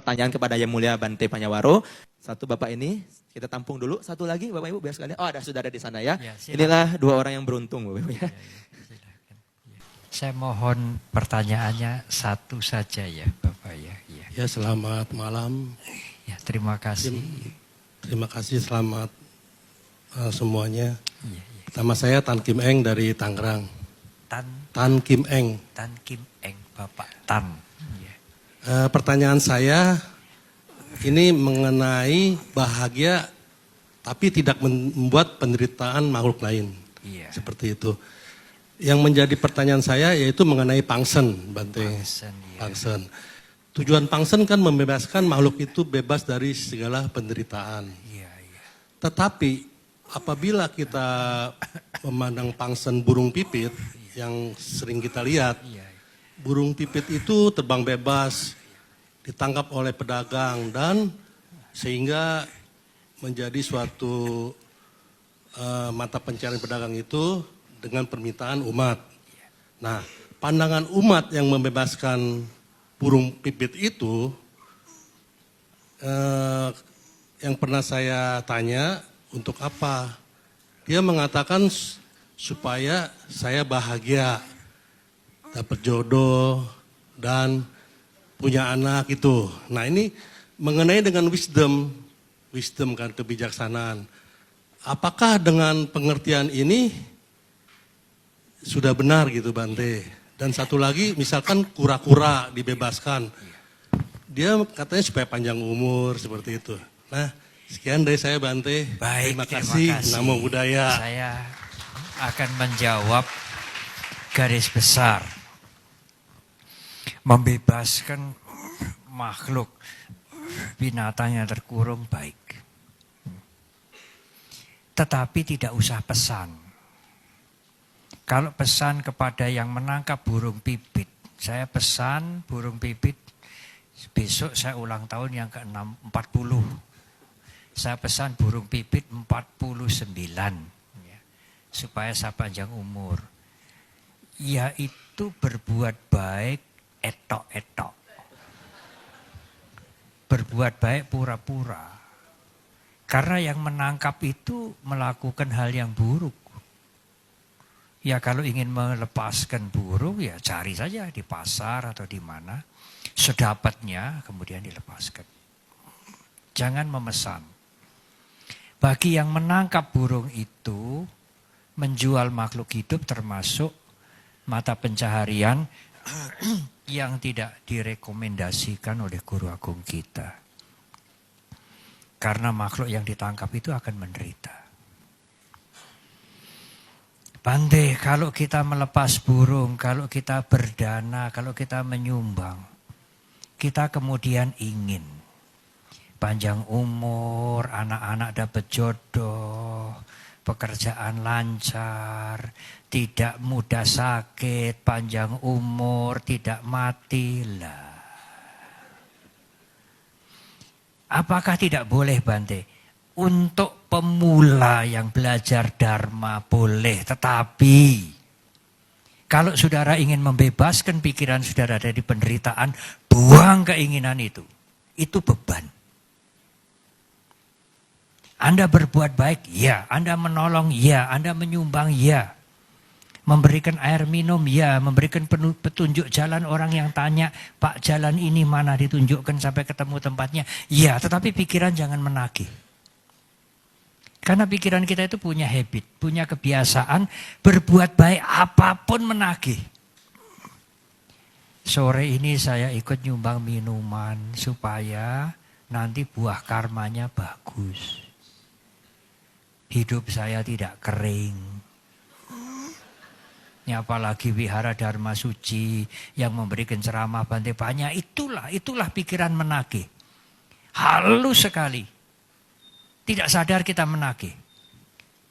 pertanyaan kepada Yang Mulia Bante Panyawaro. Satu Bapak ini, kita tampung dulu. Satu lagi Bapak Ibu biar sekalian. Oh, ada saudara di sana ya. Inilah dua orang yang beruntung Bapak Ibu ya. Saya mohon pertanyaannya satu saja ya Bapak ya. Ya, selamat malam. Ya, terima kasih. Terima kasih, selamat semuanya. Pertama saya Tan Kim Eng dari Tangerang. Tan Kim Eng. Tan Kim Eng, Bapak Tan. Pertanyaan saya ini mengenai bahagia tapi tidak membuat penderitaan makhluk lain. Seperti itu. Yang menjadi pertanyaan saya yaitu mengenai pangsen, Bante. Pangsen. Tujuan pangsen kan membebaskan makhluk itu bebas dari segala penderitaan. Tetapi apabila kita memandang pangsen burung pipit yang sering kita lihat, burung pipit itu terbang bebas, ditangkap oleh pedagang dan sehingga menjadi suatu mata pencarian pedagang itu dengan permintaan umat. Nah, pandangan umat yang membebaskan burung pipit itu, yang pernah saya tanya, untuk apa? Dia mengatakan supaya saya bahagia, dapat jodoh, dan punya anak itu. Nah ini mengenai dengan wisdom kan, kebijaksanaan. Apakah dengan pengertian ini sudah benar gitu Bante? Dan satu lagi, misalkan kura-kura dibebaskan. Dia katanya supaya panjang umur, seperti itu. Nah, sekian dari saya Bante. Baik, terima kasih. Namo Buddhaya. Saya akan menjawab garis besar. Membebaskan makhluk binatang yang terkurung baik. Tetapi tidak usah pesan. Kalau pesan kepada yang menangkap burung pipit, saya pesan burung pipit, besok saya ulang tahun yang ke-40. Saya pesan burung pipit 49, ya, supaya saya panjang umur. Yaitu berbuat baik etok-etok. Berbuat baik pura-pura. Karena yang menangkap itu melakukan hal yang buruk. Ya kalau ingin melepaskan burung ya cari saja di pasar atau di mana. Sedapatnya kemudian dilepaskan. Jangan memesan. Bagi yang menangkap burung itu, menjual makhluk hidup termasuk mata pencaharian yang tidak direkomendasikan oleh guru agung kita. Karena makhluk yang ditangkap itu akan menderita. Bante, kalau kita melepas burung, kalau kita berdana, kalau kita menyumbang, kita kemudian ingin panjang umur, anak-anak dapat jodoh, pekerjaan lancar, tidak mudah sakit, panjang umur, tidak mati. Lah. Apakah tidak boleh Bante? Untuk pemula yang belajar Dharma boleh, tetapi kalau saudara ingin membebaskan pikiran saudara dari penderitaan, buang keinginan itu. Itu beban. Anda berbuat baik, ya. Anda menolong, ya. Anda menyumbang, ya. Memberikan air minum, ya. Memberikan petunjuk jalan orang yang tanya, Pak jalan ini mana, ditunjukkan sampai ketemu tempatnya. Ya, tetapi pikiran jangan menagih. Karena pikiran kita itu punya habit, punya kebiasaan berbuat baik apapun menagih. Sore ini saya ikut nyumbang minuman supaya nanti buah karmanya bagus. Hidup saya tidak kering. Ya, apalagi wihara Dharma Suci yang memberikan ceramah Bante banyak, itulah pikiran menagih. Halus sekali. Tidak sadar kita menagih.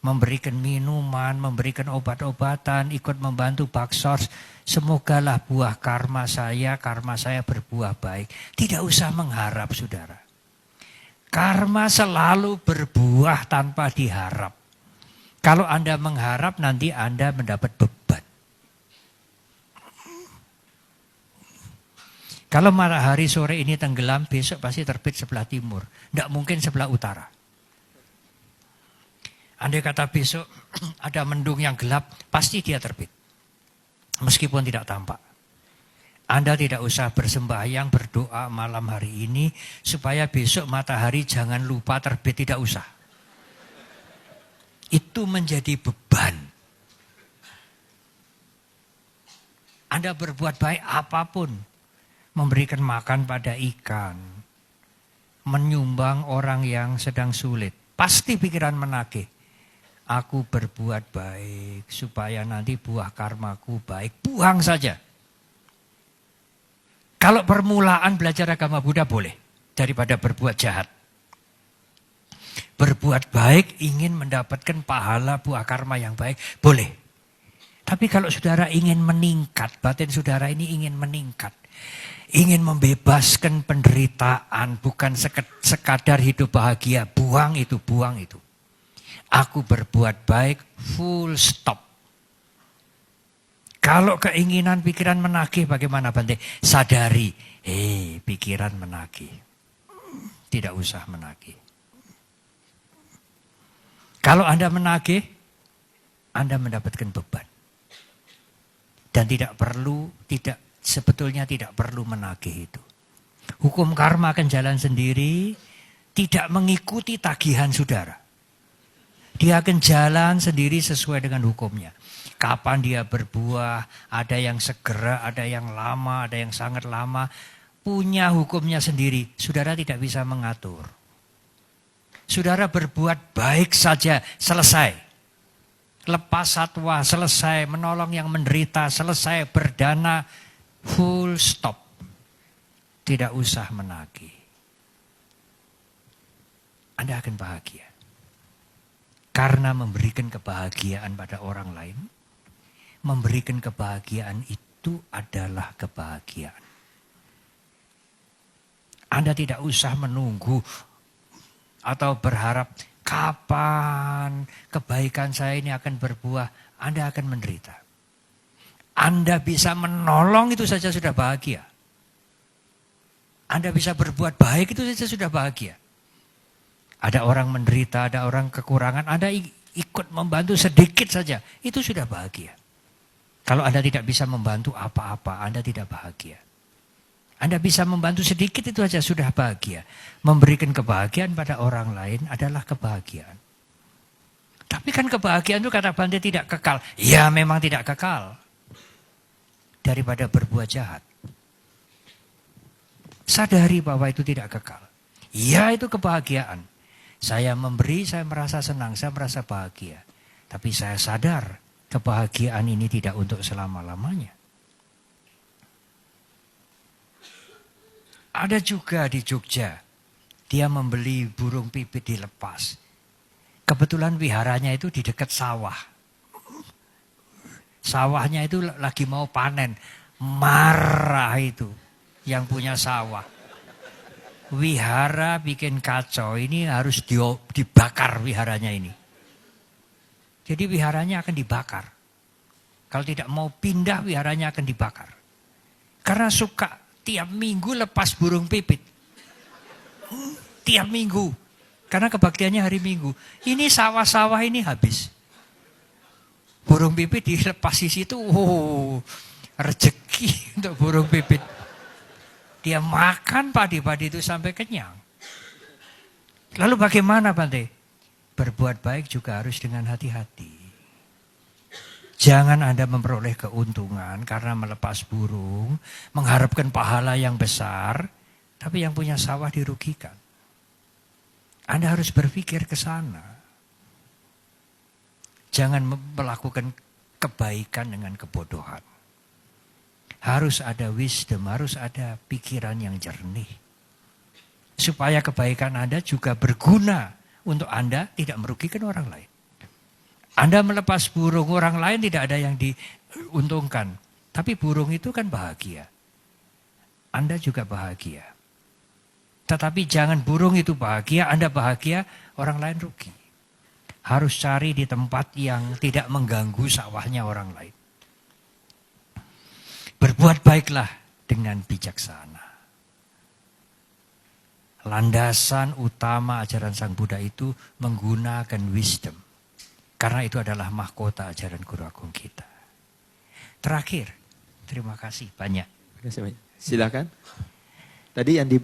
Memberikan minuman, memberikan obat-obatan, ikut membantu baksors. Semogalah buah karma saya berbuah baik. Tidak usah mengharap saudara. Karma selalu berbuah tanpa diharap. Kalau Anda mengharap nanti Anda mendapat beban. Kalau matahari sore ini tenggelam, besok pasti terbit sebelah timur. Tidak mungkin sebelah utara. Andai kata besok ada mendung yang gelap, pasti dia terbit. Meskipun tidak tampak. Anda tidak usah bersembahyang, berdoa malam hari ini, supaya besok matahari jangan lupa terbit, tidak usah. Itu menjadi beban. Anda berbuat baik apapun, memberikan makan pada ikan, menyumbang orang yang sedang sulit, pasti pikiran menagih. Aku berbuat baik supaya nanti buah karmaku baik. Buang saja. Kalau permulaan belajar agama Buddha boleh, daripada berbuat jahat. Berbuat baik ingin mendapatkan pahala buah karma yang baik, boleh. Tapi kalau saudara ingin meningkat, batin saudara ini ingin meningkat. Ingin membebaskan penderitaan, bukan sekadar hidup bahagia. Buang itu, buang itu. Aku berbuat baik, full stop. Kalau keinginan pikiran menagih bagaimana Bante? Sadari, pikiran menagih. Tidak usah menagih. Kalau Anda menagih, Anda mendapatkan beban. Dan sebetulnya tidak perlu menagih itu. Hukum karma akan jalan sendiri, tidak mengikuti tagihan saudara. Dia akan jalan sendiri sesuai dengan hukumnya. Kapan dia berbuah, ada yang segera, ada yang lama, ada yang sangat lama. Punya hukumnya sendiri, saudara tidak bisa mengatur. Saudara berbuat baik saja, selesai. Lepas satwa, selesai. Menolong yang menderita, selesai. Berdana, full stop. Tidak usah menagih. Anda akan bahagia. Karena memberikan kebahagiaan pada orang lain, memberikan kebahagiaan itu adalah kebahagiaan. Anda tidak usah menunggu atau berharap kapan kebaikan saya ini akan berbuah. Anda akan menderita. Anda bisa menolong itu saja sudah bahagia. Anda bisa berbuat baik itu saja sudah bahagia. Ada orang menderita, ada orang kekurangan, Anda ikut membantu sedikit saja, itu sudah bahagia. Kalau Anda tidak bisa membantu apa-apa, Anda tidak bahagia. Anda bisa membantu sedikit itu saja sudah bahagia. Memberikan kebahagiaan pada orang lain adalah kebahagiaan. Tapi kan kebahagiaan itu kata Bante tidak kekal. Ya memang tidak kekal. Daripada berbuat jahat. Sadari bahwa itu tidak kekal. Ya itu kebahagiaan. Saya memberi, saya merasa senang, saya merasa bahagia. Tapi saya sadar kebahagiaan ini tidak untuk selama-lamanya. Ada juga di Jogja, dia membeli burung pipit dilepas. Kebetulan wiharanya itu di dekat sawah. Sawahnya itu lagi mau panen. Marah itu yang punya sawah. Wihara bikin kacau, ini harus dibakar wiharanya ini. Jadi wiharanya akan dibakar. Kalau tidak mau pindah wiharanya akan dibakar. Karena suka tiap minggu lepas burung pipit. Tiap minggu. Karena kebaktiannya hari Minggu. Ini sawah-sawah ini habis. Burung pipit dilepas di situ, rezeki untuk burung pipit. Dia makan padi-padi itu sampai kenyang. Lalu bagaimana Bante? Berbuat baik juga harus dengan hati-hati. Jangan Anda memperoleh keuntungan karena melepas burung, mengharapkan pahala yang besar, tapi yang punya sawah dirugikan. Anda harus berpikir ke sana. Jangan melakukan kebaikan dengan kebodohan. Harus ada wisdom, harus ada pikiran yang jernih. Supaya kebaikan Anda juga berguna untuk Anda, tidak merugikan orang lain. Anda melepas burung, orang lain tidak ada yang diuntungkan. Tapi burung itu kan bahagia. Anda juga bahagia. Tetapi jangan burung itu bahagia, Anda bahagia, orang lain rugi. Harus cari di tempat yang tidak mengganggu sawahnya orang lain. Berbuat baiklah dengan bijaksana. Landasan utama ajaran Sang Buddha itu menggunakan wisdom. Karena itu adalah mahkota ajaran Guru Agung kita. Terakhir, terima kasih banyak. Silakan. Tadi yang di